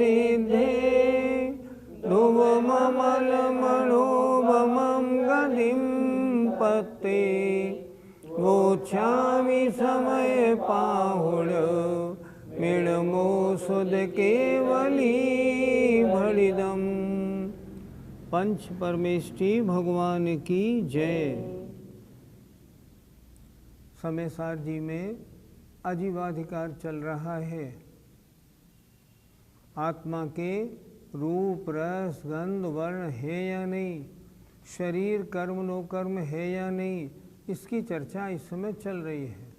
सिद्धे ध्रुवममलमणोभमं गतिं पते गोच्छामि समय पाहुण मिणमो सुध केवली भणिदम। पंच परमेष्ठी भगवान की जय। समयसार जी में आजीवाधिकार चल रहा है। आत्मा के रूप रस गंध वर्ण है या नहीं, शरीर कर्म नो कर्म है या नहीं, इसकी चर्चा इस समय चल रही है।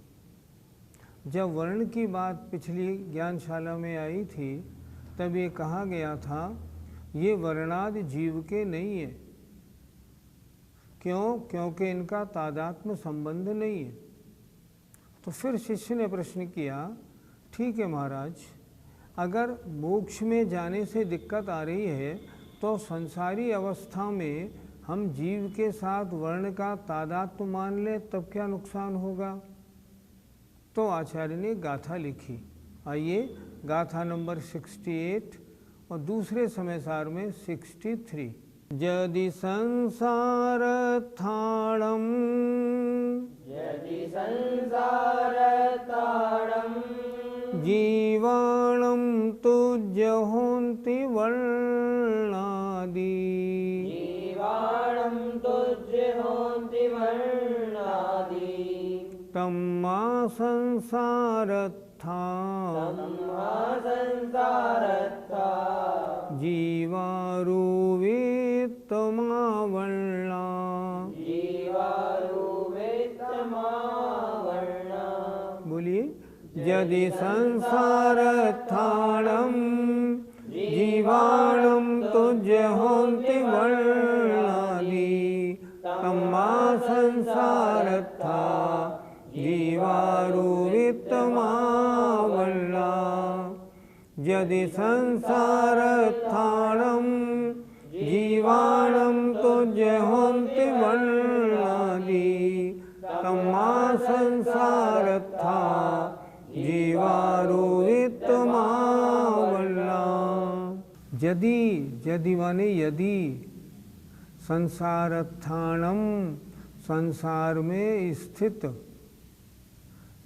जब वर्ण की बात पिछली ज्ञानशाला में आई थी तब ये कहा गया था ये वर्णादि जीव के नहीं है। क्यों? क्योंकि इनका तादात्म्य संबंध नहीं है। तो फिर शिष्य ने प्रश्न किया, ठीक है महाराज, अगर मोक्ष में जाने से दिक्कत आ रही है तो संसारी अवस्था में हम जीव के साथ वर्ण का तादात्म्य मान लें तब क्या नुकसान होगा? तो आचार्य ने गाथा लिखी। आइए गाथा नंबर 68 और दूसरे समयसार में 63। यदि संसारथाणम जीवाणं तुज्यहोन्ति वर्णादि तम्मा संसारथा जीवारुवेत्तमा वर्णा। बोलिए, यदि संसारथाणं जीवाणं तुज्यहोन्ति वर्णादि तम्मा संसारथा जीवारुवेत्तमा वर्णा। यदि संसारथाणं जीवाणं तुज्यहोन्ति वर्णादि तम्मा संसारथा जीवारुवेत्तमा वर्णा। यदि, यदि माने यदि, संसारथाणम संसार में स्थित,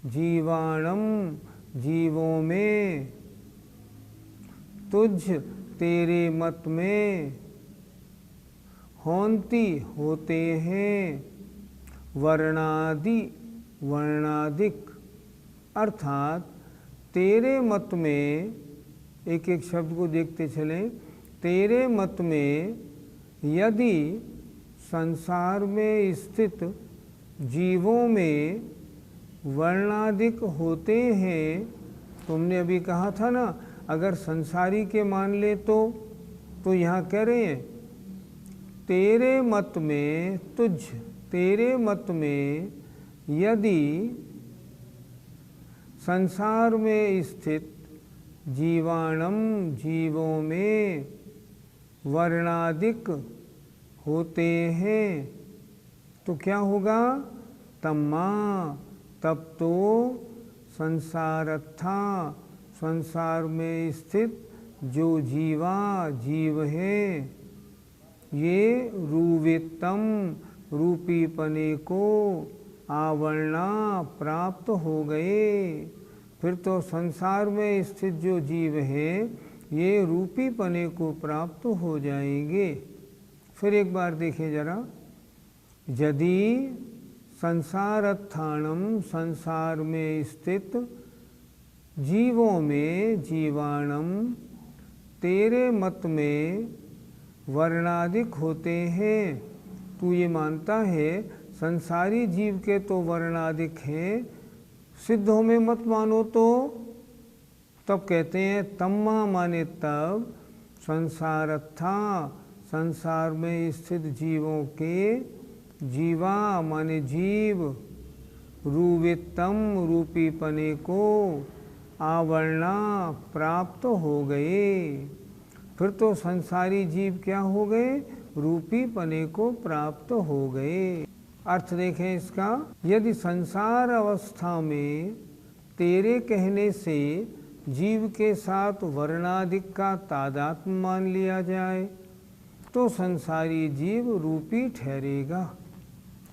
जीवाणम जीवों में, तुझ तेरे मत में, होन्ति होते हैं, वर्णादि वर्णादिक, अर्थात तेरे मत में, एक एक शब्द को देखते चलें, तेरे मत में यदि संसार में स्थित जीवों में वर्णादिक होते हैं, तुमने अभी कहा था ना अगर संसारी के मान ले तो यहाँ कह रहे हैं तेरे मत में, तुझ तेरे मत में यदि संसार में स्थित जीवाणम जीवों में वर्णादिक होते हैं तो क्या होगा? तम्मा तब तो संसारथा संसार में स्थित जो जीवा जीव हैं ये रूवितम रूपीपने को आवरणा प्राप्त हो गए। फिर तो संसार में स्थित जो जीव हैं ये रूपीपने को प्राप्त हो जाएंगे। फिर एक बार देखिए जरा, यदि संसारथाणम संसार में स्थित जीवों में जीवाणम तेरे मत में वर्णादिक होते हैं, तू ये मानता है संसारी जीव के तो वर्णादिक हैं, सिद्धों में मत मानो तो तब कहते हैं तम्मा माने तब, संसारथा संसार में स्थित जीवों के, जीवा माने जीव, रूवितम रूपीपने को, आवरणा प्राप्त हो गए। फिर तो संसारी जीव क्या हो गए? रूपीपने को प्राप्त हो गए। अर्थ देखें इसका, यदि संसार अवस्था में तेरे कहने से जीव के साथ वर्णादिक का तादात्म्य मान लिया जाए तो संसारी जीव रूपी ठहरेगा।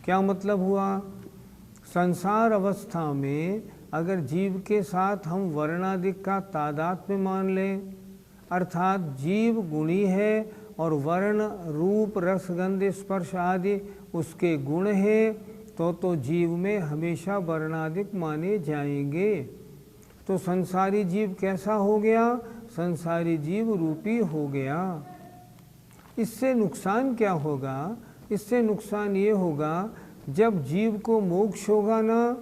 क्या मतलब हुआ? संसार अवस्था में अगर जीव के साथ हम वर्णादिक का तादात्म्य मान लें, अर्थात जीव गुणी है और वर्ण रूप रस गंध स्पर्श आदि उसके गुण है, तो जीव में हमेशा वर्णादिक माने जाएंगे। तो संसारी जीव कैसा हो गया? संसारी जीव रूपी हो गया। इससे नुकसान क्या होगा? इससे नुकसान ये होगा, जब जीव को मोक्ष होगा ना,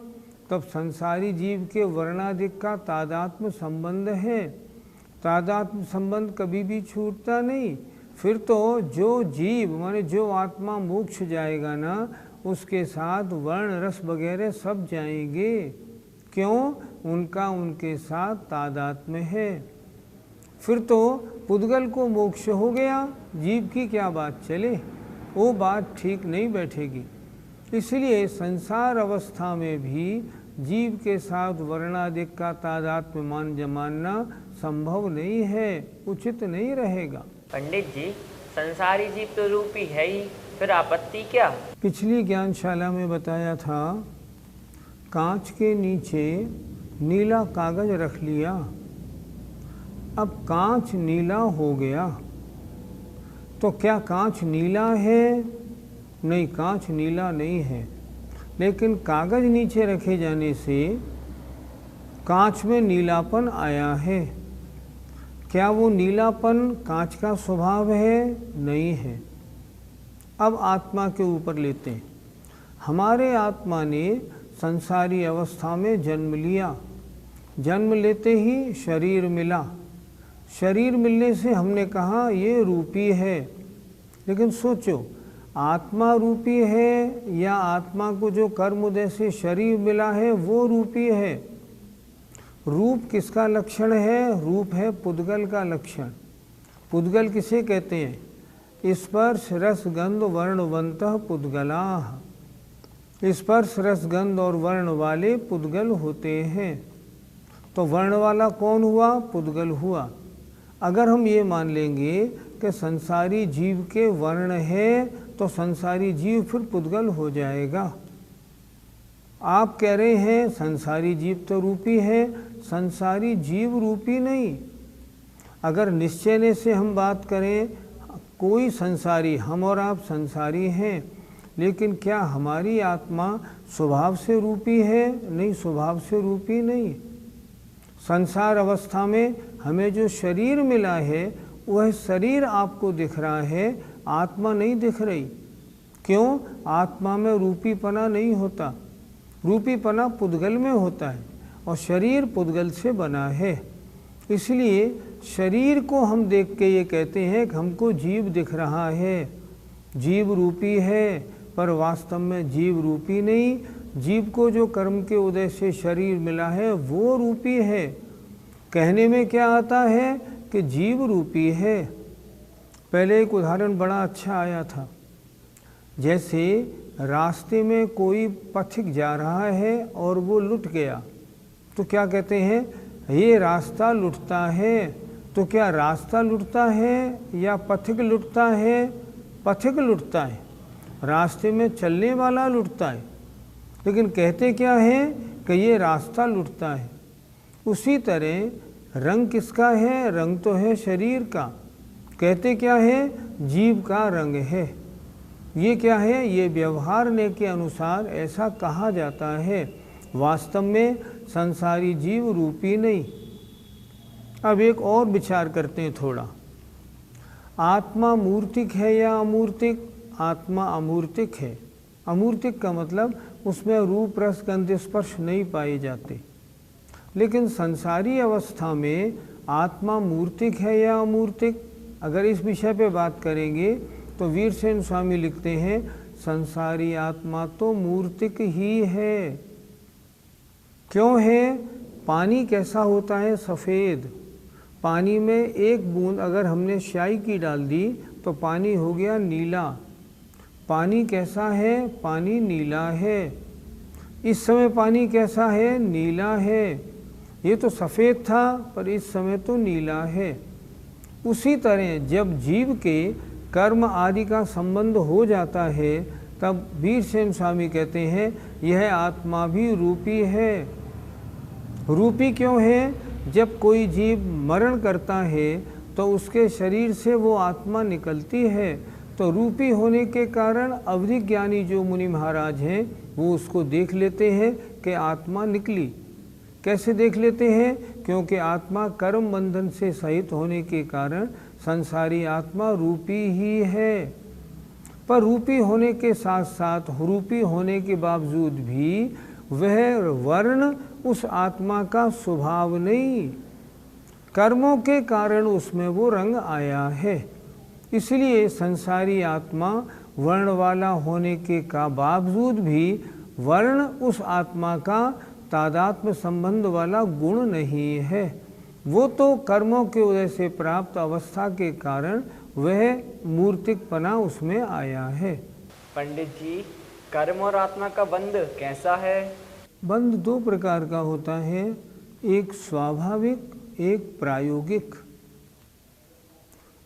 तब संसारी जीव के वर्णादिक का तादात्म्य संबंध है। तादात्म्य संबंध कभी भी छूटता नहीं। फिर तो जो जीव माने जो आत्मा मोक्ष जाएगा ना, उसके साथ वर्ण रस वगैरह सब जाएंगे। क्यों? उनका उनके साथ तादात्म्य है। फिर तो पुद्गल को मोक्ष हो गया, जीव की क्या बात चले? वो बात ठीक नहीं बैठेगी। इसलिए संसार अवस्था में भी जीव के साथ वर्णादिक का तादात्म्य मानना संभव नहीं है, उचित नहीं रहेगा। पंडित जी, संसारी जीव तो रूपी है ही, फिर आपत्ति क्या? पिछली ज्ञानशाला में बताया था, कांच के नीचे नीला कागज रख लिया। अब कांच नीला हो गया, तो क्या कांच नीला है? नहीं, कांच नीला नहीं है। लेकिन कागज नीचे रखे जाने से कांच में नीलापन आया है। क्या वो नीलापन कांच का स्वभाव है? नहीं है। अब आत्मा के ऊपर लेते हैं। हमारे आत्मा ने संसारी अवस्था में जन्म लिया। जन्म लेते ही शरीर मिला। शरीर मिलने से हमने कहा ये रूपी है। लेकिन सोचो, आत्मा रूपी है या आत्मा को जो कर्मोदय से शरीर मिला है वो रूपी है? रूप किसका लक्षण है? रूप है पुद्गल का लक्षण। पुद्गल किसे कहते हैं? स्पर्श रस गंध वर्णवंतः पुद्गलाः। स्पर्श रस गंध और वर्ण वाले पुद्गल होते हैं। तो वर्ण वाला कौन हुआ? पुद्गल हुआ। अगर हम ये मान लेंगे कि संसारी जीव के वर्ण है, तो संसारी जीव फिर पुद्गल हो जाएगा। आप कह रहे हैं संसारी जीव तो रूपी है, संसारी जीव रूपी नहीं। अगर निश्चय से हम बात करें, कोई संसारी, हम और आप संसारी हैं, लेकिन क्या हमारी आत्मा स्वभाव से रूपी है? नहीं, स्वभाव से रूपी नहीं। संसार अवस्था में हमें जो शरीर मिला है, वह शरीर आपको दिख रहा है, आत्मा नहीं दिख रही। क्यों? आत्मा में रूपीपना नहीं होता। रूपीपना पुद्गल में होता है और शरीर पुद्गल से बना है। इसलिए शरीर को हम देख के ये कहते हैं कि हमको जीव दिख रहा है, जीव रूपी है, पर वास्तव में जीव रूपी नहीं। जीव को जो कर्म के उदय से शरीर मिला है वो रूपी है। कहने में क्या आता है कि जीव रूपी है। पहले एक उदाहरण बड़ा अच्छा आया था। जैसे रास्ते में कोई पथिक जा रहा है और वो लुट गया, तो क्या कहते हैं? ये रास्ता लुटता है। तो क्या रास्ता लुटता है या पथिक लुटता है? पथिक लुटता है। रास्ते में चलने वाला लुटता है। लेकिन कहते क्या है कि ये रास्ता लुटता है। उसी तरह रंग किसका है? रंग तो है शरीर का। कहते क्या है? जीव का रंग है। ये क्या है? ये व्यवहार ने के अनुसार ऐसा कहा जाता है। वास्तव में संसारी जीव रूपी नहीं। अब एक और विचार करते हैं थोड़ा। आत्मा मूर्तिक है या अमूर्तिक? आत्मा अमूर्तिक है। अमूर्तिक का मतलब उसमें रूप रस गंध स्पर्श नहीं पाए जाते। लेकिन संसारी अवस्था में आत्मा मूर्तिक है या अमूर्तिक? अगर इस विषय पे बात करेंगे तो वीरसेन स्वामी लिखते हैं, संसारी आत्मा तो मूर्तिक ही है। क्यों है? पानी कैसा होता है? सफ़ेद। पानी में एक बूंद अगर हमने स्याही की डाल दी तो पानी हो गया नीला। पानी कैसा है? पानी नीला है। इस समय पानी कैसा है? नीला है। ये तो सफ़ेद था पर इस समय तो नीला है। उसी तरह जब जीव के कर्म आदि का संबंध हो जाता है तब वीरसेन स्वामी कहते हैं यह आत्मा भी रूपी है। रूपी क्यों है? जब कोई जीव मरण करता है तो उसके शरीर से वो आत्मा निकलती है, तो रूपी होने के कारण अवधिज्ञानी जो मुनि महाराज हैं वो उसको देख लेते हैं कि आत्मा निकली। कैसे देख लेते हैं? क्योंकि आत्मा कर्म बंधन से सहित होने के कारण संसारी आत्मा रूपी ही है। पर रूपी होने के साथ साथ रूपी होने के बावजूद भी वह वर्ण उस आत्मा का स्वभाव नहीं, कर्मों के कारण उसमें वो रंग आया है। इसलिए संसारी आत्मा वर्ण वाला होने के का बावजूद भी वर्ण उस आत्मा का तादात्म्य संबंध वाला गुण नहीं है। वो तो कर्मों के उदय से प्राप्त अवस्था के कारण वह मूर्तिकपना उसमें आया है। पंडित जी, कर्म और आत्मा का बंध कैसा है? बंध दो प्रकार का होता है, एक स्वाभाविक, एक प्रायोगिक।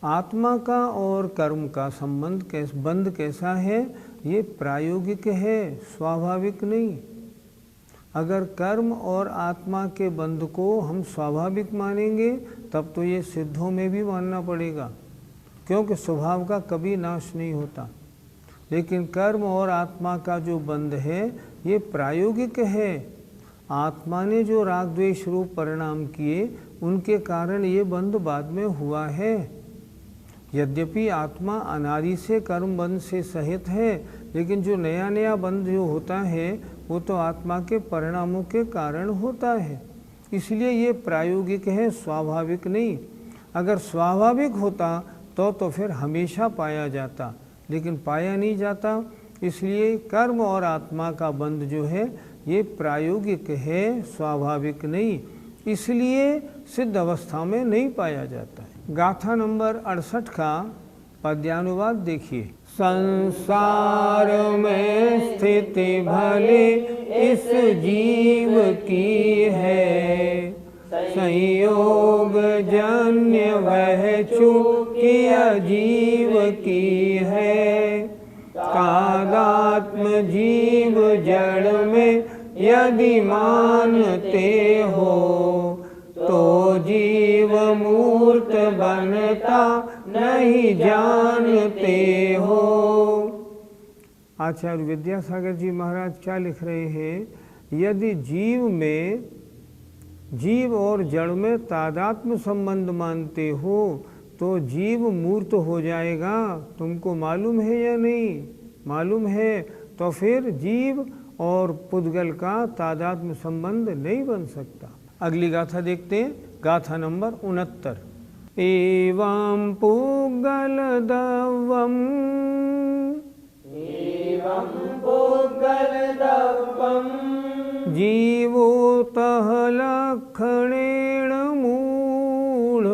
आत्मा का और कर्म का संबंध बंध कैसा है? ये प्रायोगिक है, स्वाभाविक नहीं। अगर कर्म और आत्मा के बंध को हम स्वाभाविक मानेंगे तब तो ये सिद्धों में भी मानना पड़ेगा, क्योंकि स्वभाव का कभी नाश नहीं होता। लेकिन कर्म और आत्मा का जो बंध है ये प्रायोगिक है। आत्मा ने जो राग द्वेष रूप परिणाम किए उनके कारण ये बंध बाद में हुआ है। यद्यपि आत्मा अनादि से कर्म बंध से सहित है, लेकिन जो नया नया बंध जो होता है वो तो आत्मा के परिणामों के कारण होता है। इसलिए ये प्रायोगिक है, स्वाभाविक नहीं। अगर स्वाभाविक होता तो फिर हमेशा पाया जाता, लेकिन पाया नहीं जाता। इसलिए कर्म और आत्मा का बंध जो है ये प्रायोगिक है, स्वाभाविक नहीं। इसलिए सिद्ध अवस्था में नहीं पाया जाता है। गाथा नंबर 68 का पद्यानुवाद देखिए। संसार में स्थिति भले इस जीव की है, संयोग जन्य वह चूकी अजीव की है। तादात्म्य जीव जड़ में यदि मानते हो, तो जीव मूर्त बनता नहीं जानते हो। आचार्य विद्यासागर जी महाराज क्या लिख रहे हैं? यदि जीव और जड़ में तादात्म्य संबंध मानते हो तो जीव मूर्त हो जाएगा। तुमको मालूम है या नहीं? मालूम है तो फिर जीव और पुद्गल का तादात्म्य संबंध नहीं बन सकता। अगली गाथा देखते हैं, गाथा नंबर 69। एवं पुद्गल दवम, एवं पुद्गल दवम जीवोतः लक्षणेन मूढमदि,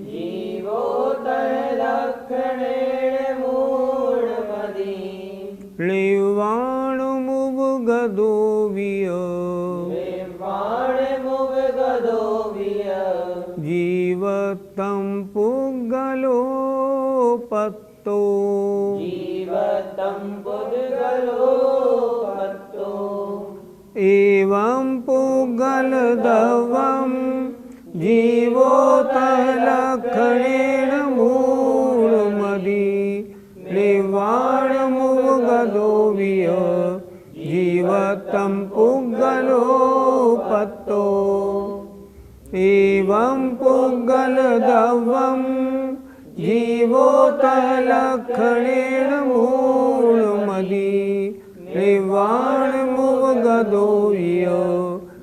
जीवोतः लक्षणेन मूढमदि। निर्वाणमुपगतो विय, निर्वाणमुपगतो विय जीवतं पुद्गलोपत्तो, जीवतं पुद्गलोपत्तो। एवं पुद्गलदवं जीवोतः लक्षणेन मूढमदि, निर्वाणमुपगतो विय जीवतं पुद्गलोपत्तो। एवं पुद्गलदवं जीवोतः लक्षणेन मूढमदि, निर्वाणमुपगतो विय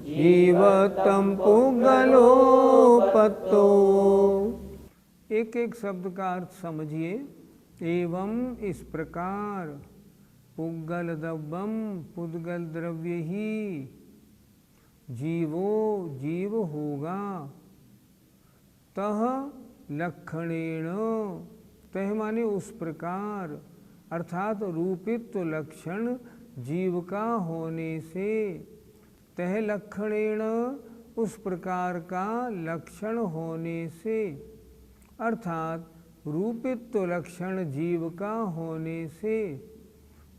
जीवतं पुद्गलोपत्तो। एक एक शब्द का अर्थ समझिए। एवं इस प्रकार, पुद्गलदवम पुद्गल द्रव्य ही, जीवो जीव होगा, तह लक्षणेन, तह माने उस प्रकार, अर्थात रूपित्व लक्षण जीव का होने से, तह लक्षणेन उस प्रकार का लक्षण होने से, अर्थात रूपित्व लक्षण जीव का होने से।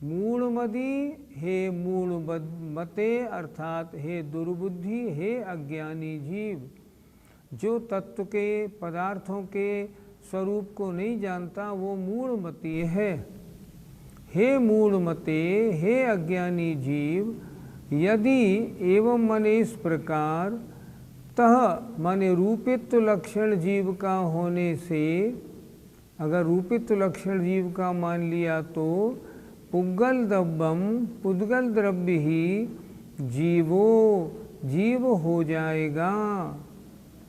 मूढ़मदी हे मूढ़ मते अर्थात हे दुर्बुद्धि, हे अज्ञानी जीव, जो तत्व के पदार्थों के स्वरूप को नहीं जानता वो मूढ़मती है। हे मूढ़मते, हे अज्ञानी जीव, यदि एवं मने इस प्रकार, तह माने रूपित्व लक्षण जीव का होने से, अगर रूपित्व लक्षण जीव का मान लिया तो पुद्गल द्रव्यम, पुद्गल द्रव्य ही जीवो, जीव हो जाएगा।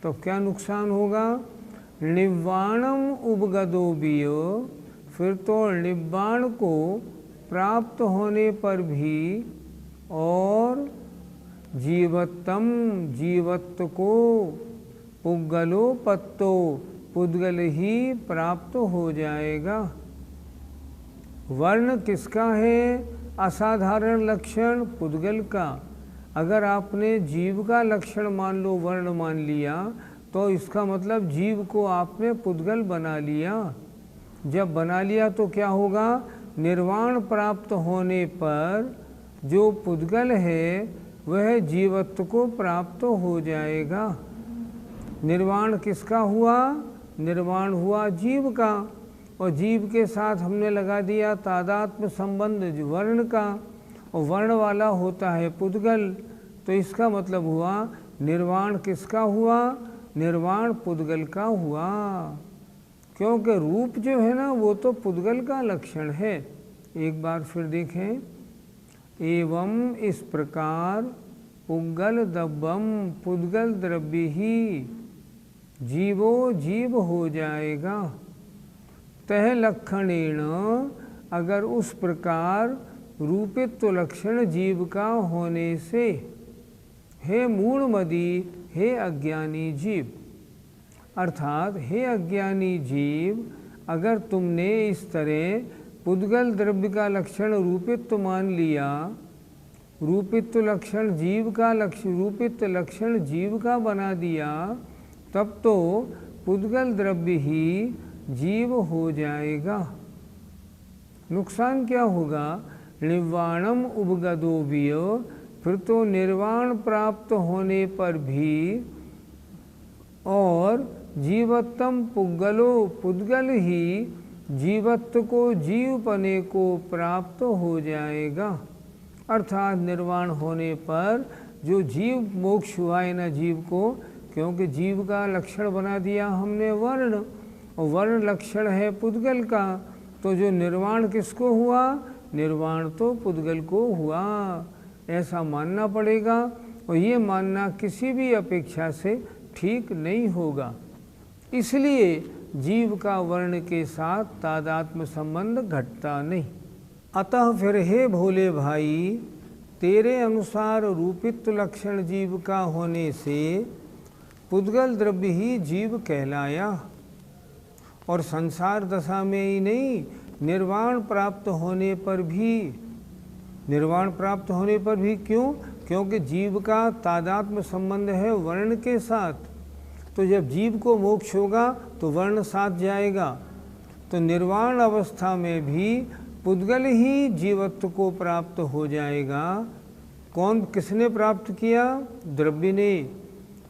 तो क्या नुकसान होगा? निव्वाणम उपगतो बियो, फिर तो निव्वाण को प्राप्त होने पर भी और जीवत्तम, जीवत्व को, पुद्गलो पत्तो, पुद्गल ही प्राप्त हो जाएगा। वर्ण किसका है? असाधारण लक्षण पुद्गल का। अगर आपने जीव का लक्षण मान लो, वर्ण मान लिया, तो इसका मतलब जीव को आपने पुद्गल बना लिया। जब बना लिया तो क्या होगा? निर्वाण प्राप्त होने पर जो पुद्गल है वह जीवत्व को प्राप्त हो जाएगा। निर्वाण किसका हुआ? निर्वाण हुआ जीव का, और जीव के साथ हमने लगा दिया तादात्म्य संबंध वर्ण का, और वर्ण वाला होता है पुद्गल। तो इसका मतलब हुआ निर्वाण किसका हुआ? निर्वाण पुद्गल का हुआ, क्योंकि रूप जो है ना वो तो पुद्गल का लक्षण है। एक बार फिर देखें, एवं इस प्रकार पुद्गल द्रव्यम, पुद्गल द्रव्य ही जीवो, जीव हो जाएगा। तह लक्षणेन, अगर उस प्रकार रूपित्व लक्षण जीव का होने से, हे मूढ़मदी, हे अज्ञानी जीव, अर्थात हे अज्ञानी जीव, अगर तुमने इस तरह पुद्गल द्रव्य का लक्षण रूपित्व मान लिया, रूपित्व लक्षण जीव का रूपित्व लक्षण जीव का बना दिया, तब तो पुद्गल द्रव्य ही जीव हो जाएगा। नुकसान क्या होगा? निर्वाणम उपगतो बियो, फिर तो निर्वाण प्राप्त होने पर भी और जीवत्तम पुद्गलो, पुद्गल ही जीवत्व को, जीवपने को प्राप्त हो जाएगा। अर्थात निर्वाण होने पर जो जीव मोक्ष हुआ है ना जीव को, क्योंकि जीव का लक्षण बना दिया हमने वर्ण, और वर्ण लक्षण है पुद्गल का, तो जो निर्वाण किसको हुआ? निर्वाण तो पुद्गल को हुआ, ऐसा मानना पड़ेगा। और ये मानना किसी भी अपेक्षा से ठीक नहीं होगा। इसलिए जीव का वर्ण के साथ तादात्म्य संबंध घटता नहीं। अतः फिर हे भोले भाई, तेरे अनुसार रूपित्व लक्षण जीव का होने से पुद्गल द्रव्य ही जीव कहलाया, और संसार दशा में ही नहीं, निर्वाण प्राप्त होने पर भी, निर्वाण प्राप्त होने पर भी क्यों? क्योंकि जीव का तादात्म्य संबंध है वर्ण के साथ। तो जब जीव को मोक्ष होगा तो वर्ण साथ जाएगा, तो निर्वाण अवस्था में भी पुद्गल ही जीवत्व को प्राप्त हो जाएगा। कौन, किसने प्राप्त किया? द्रव्य ने,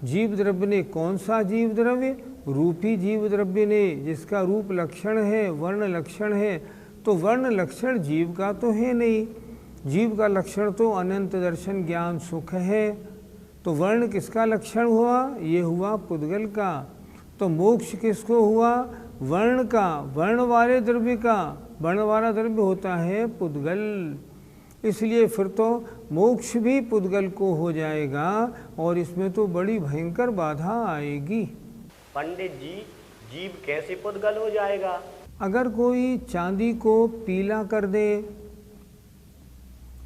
जीव द्रव्य ने। कौन सा जीव द्रव्य? रूपी जीव द्रव्य ने, जिसका रूप लक्षण है, वर्ण लक्षण है। तो वर्ण लक्षण जीव का तो है नहीं, जीव का लक्षण तो अनंत दर्शन ज्ञान सुख है। तो वर्ण किसका लक्षण हुआ? ये हुआ पुद्गल का। तो मोक्ष किसको हुआ? वर्ण का, वर्ण वाले द्रव्य का। वर्ण वाला द्रव्य होता है पुद्गल। इसलिए फिर तो मोक्ष भी पुद्गल को हो जाएगा, और इसमें तो बड़ी भयंकर बाधा आएगी। पंडित जी, जीव कैसे पुद्गल हो जाएगा? अगर कोई चांदी को पीला कर दे,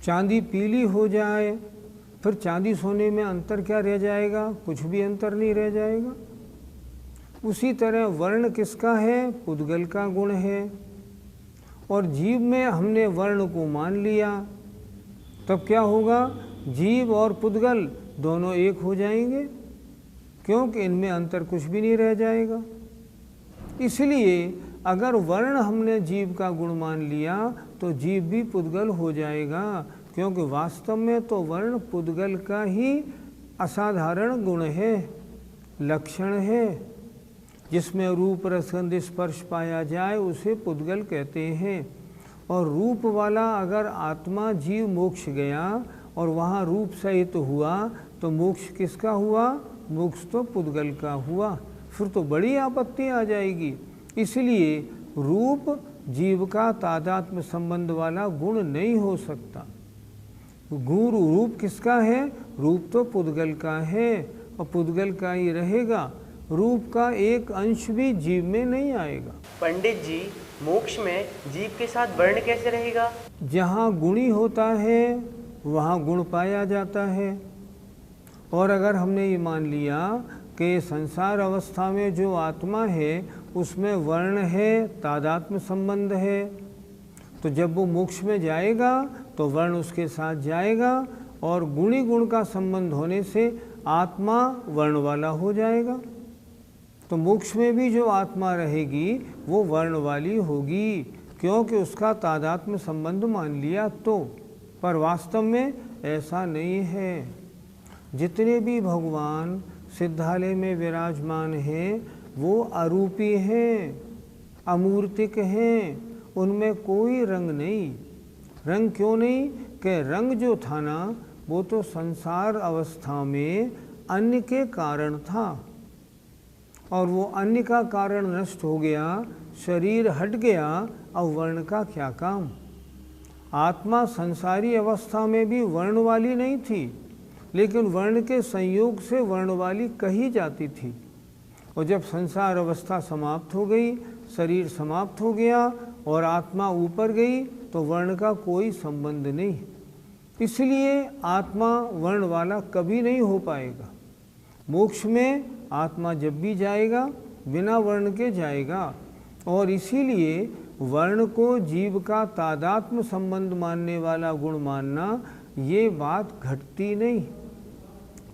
चांदी पीली हो जाए, फिर चांदी सोने में अंतर क्या रह जाएगा? कुछ भी अंतर नहीं रह जाएगा। उसी तरह वर्ण किसका है? पुद्गल का गुण है। और जीव में हमने वर्ण को मान लिया, तब क्या होगा? जीव और पुद्गल दोनों एक हो जाएंगे, क्योंकि इनमें अंतर कुछ भी नहीं रह जाएगा। इसलिए अगर वर्ण हमने जीव का गुण मान लिया तो जीव भी पुद्गल हो जाएगा, क्योंकि वास्तव में तो वर्ण पुद्गल का ही असाधारण गुण है, लक्षण है। जिसमें रूप रसगंध स्पर्श पाया जाए उसे पुद्गल कहते हैं। और रूप वाला अगर आत्मा जीव मोक्ष गया और वहाँ रूप सहित हुआ तो मोक्ष किसका हुआ? मोक्ष तो पुद्गल का हुआ। फिर तो बड़ी आपत्ति आ जाएगी। इसलिए रूप जीव का तादात्म्य संबंध वाला गुण नहीं हो सकता। गुरु रूप किसका है? रूप तो पुद्गल का है और पुद्गल का ही रहेगा। रूप का एक अंश भी जीव में नहीं आएगा। पंडित जी, मोक्ष में जीव के साथ वर्ण कैसे रहेगा? जहाँ गुणी होता है वहाँ गुण पाया जाता है। और अगर हमने ये मान लिया कि संसार अवस्था में जो आत्मा है उसमें वर्ण है, तादात्म्य संबंध है, तो जब वो मोक्ष में जाएगा तो वर्ण उसके साथ जाएगा और गुणी गुण का संबंध होने से आत्मा वर्ण वाला हो जाएगा। तो मोक्ष में भी जो आत्मा रहेगी वो वर्ण वाली होगी, क्योंकि उसका तादात्म्य संबंध मान लिया तो। पर वास्तव में ऐसा नहीं है। जितने भी भगवान सिद्धालय में विराजमान हैं वो अरूपी हैं, अमूर्तिक हैं, उनमें कोई रंग नहीं। रंग क्यों नहीं? कि रंग जो था ना वो तो संसार अवस्था में अन्य के कारण था और वो अन्य का कारण नष्ट हो गया, शरीर हट गया, अब वर्ण का क्या काम। आत्मा संसारी अवस्था में भी वर्ण वाली नहीं थी, लेकिन वर्ण के संयोग से वर्ण वाली कही जाती थी। और जब संसार अवस्था समाप्त हो गई, शरीर समाप्त हो गया और आत्मा ऊपर गई तो वर्ण का कोई संबंध नहीं। इसलिए आत्मा वर्ण वाला कभी नहीं हो पाएगा। मोक्ष में आत्मा जब भी जाएगा बिना वर्ण के जाएगा। और इसीलिए वर्ण को जीव का तादात्म्य संबंध मानने वाला गुण मानना ये बात घटती नहीं,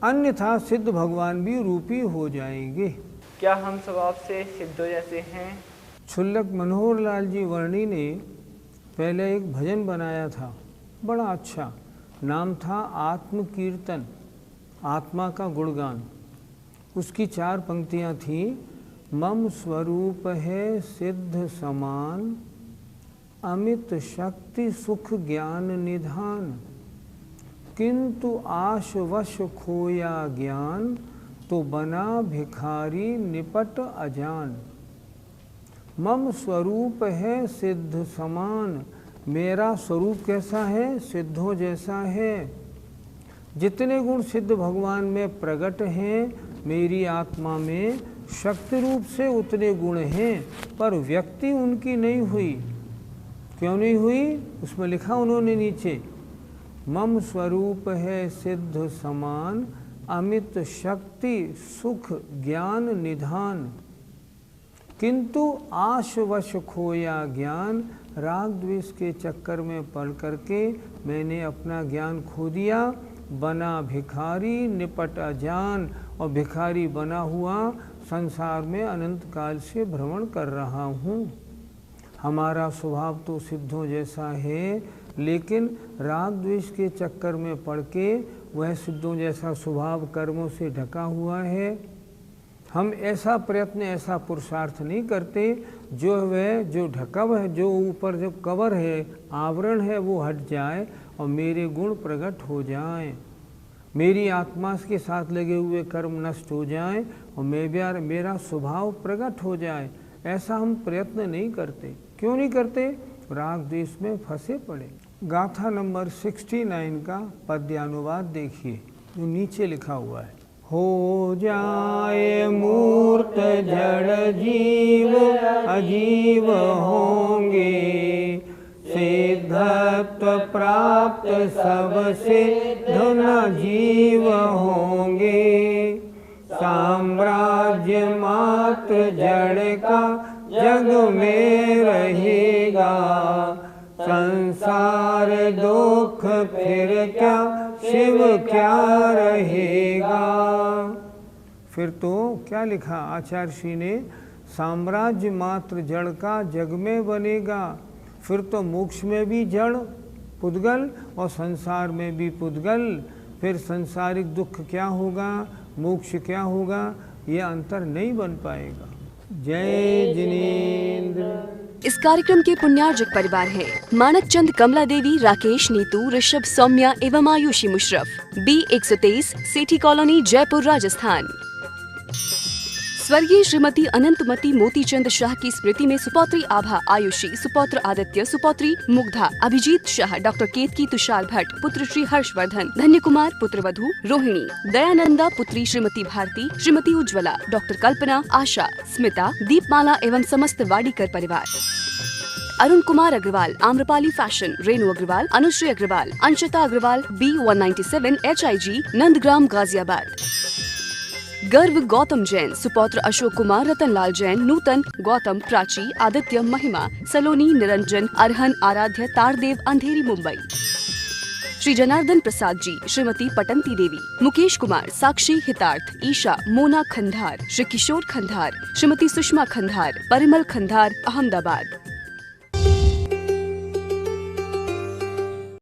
अन्यथा सिद्ध भगवान भी रूपी हो जाएंगे। क्या हम स्वभाव से सिद्धों जैसे हैं? क्षुल्लक मनोहर लाल जी वर्णी ने पहले एक भजन बनाया था, बड़ा अच्छा, नाम था आत्म कीर्तन, आत्मा का गुणगान। उसकी 4 पंक्तियाँ थीं। मम स्वरूप है सिद्ध समान, अमित शक्ति सुख ज्ञान निधान, किंतु आश वश खोया ज्ञान, तो बना भिखारी निपट अजान। मम स्वरूप है सिद्ध समान, मेरा स्वरूप कैसा है? सिद्धों जैसा है। जितने गुण सिद्ध भगवान में प्रकट हैं मेरी आत्मा में शक्ति रूप से उतने गुण हैं, पर व्यक्ति उनकी नहीं हुई। क्यों नहीं हुई? उसमें लिखा उन्होंने नीचे, मम स्वरूप है सिद्ध समान, अमित शक्ति सुख ज्ञान निधान, किंतु आश वश खोया ज्ञान। राग द्वेष के चक्कर में पड़ करके मैंने अपना ज्ञान खो दिया, बना भिखारी निपट अजान, और भिखारी बना हुआ संसार में अनंत काल से भ्रमण कर रहा हूँ। हमारा स्वभाव तो सिद्धों जैसा है, लेकिन राग द्वेष के चक्कर में पड़ के वह सिद्धों जैसा स्वभाव कर्मों से ढका हुआ है। हम ऐसा प्रयत्न, ऐसा पुरुषार्थ नहीं करते जो वह जो ढकव है, जो ऊपर जो कवर है, आवरण है, वो हट जाए और मेरे गुण प्रकट हो जाएं, मेरी आत्मा के साथ लगे हुए कर्म नष्ट हो जाएं और मेरा स्वभाव प्रकट हो जाए। ऐसा हम प्रयत्न नहीं करते। क्यों नहीं करते? राग द्वेष में फंसे पड़े। गाथा नंबर 69 का पद्यानुवाद देखिए जो नीचे लिखा हुआ है। हो जाए मूर्त जड़ जीव अजीव होंगे, सिद्धत्व प्राप्त सबसे धन जीव होंगे। साम्राज्य मात्र जड़ का जग में रहेगा, संसार दुख फिर क्या शिव क्या रहेगा। फिर तो क्या लिखा आचार्य श्री ने, साम्राज्य मात्र जड़ का जग में बनेगा। फिर तो मोक्ष में भी जड़ पुद्गल और संसार में भी पुद्गल। फिर संसारिक दुख क्या होगा, मोक्ष क्या होगा, ये अंतर नहीं बन पाएगा। जय जिनेंद्र। इस कार्यक्रम के पुण्यार्जक परिवार हैं मानक चंद, कमला देवी, राकेश, नीतू, ऋषभ, सौम्या एवं आयुषी मुशरफ, B123, सेठी कॉलोनी, जयपुर, राजस्थान। स्वर्गीय श्रीमती अनंतमती मोतीचंद शाह की स्मृति में सुपौत्री आभा, आयुषी, सुपौत्र आदित्य, सुपौत्री मुग्धा, अभिजीत शाह, डॉक्टर केतकी, तुषार भट्ट, पुत्र श्री हर्षवर्धन, धन्य कुमार, पुत्र वधू रोहिणी, दयानंदा, पुत्री श्रीमती भारती, श्रीमती उज्ज्वला, डॉक्टर कल्पना, आशा, स्मिता, दीपमाला एवं समस्त वाडीकर परिवार। Arun Kumar Agarwal, Amrapali fashion, Renu Agarwal, Anushri Agarwal, Anshita Agarwal, B197 HIG, Nandgram, Ghaziabad. Garv Gautam Jain, सुपौत्र Ashok Kumar, Ratanlal Jain, नूतन, गौतम, प्राची, आदित्य, महिमा, सलोनी, निरंजन, अरहन, आराध्य, तारदेव, अंधेरी, मुंबई। श्री जनार्दन प्रसाद जी, श्रीमती पटंती देवी, मुकेश कुमार, साक्षी, हितार्थ, ईशा, मोना खंधार, श्री किशोर खंधार, श्रीमती सुषमा खंधार, परिमल खंधार, अहमदाबाद।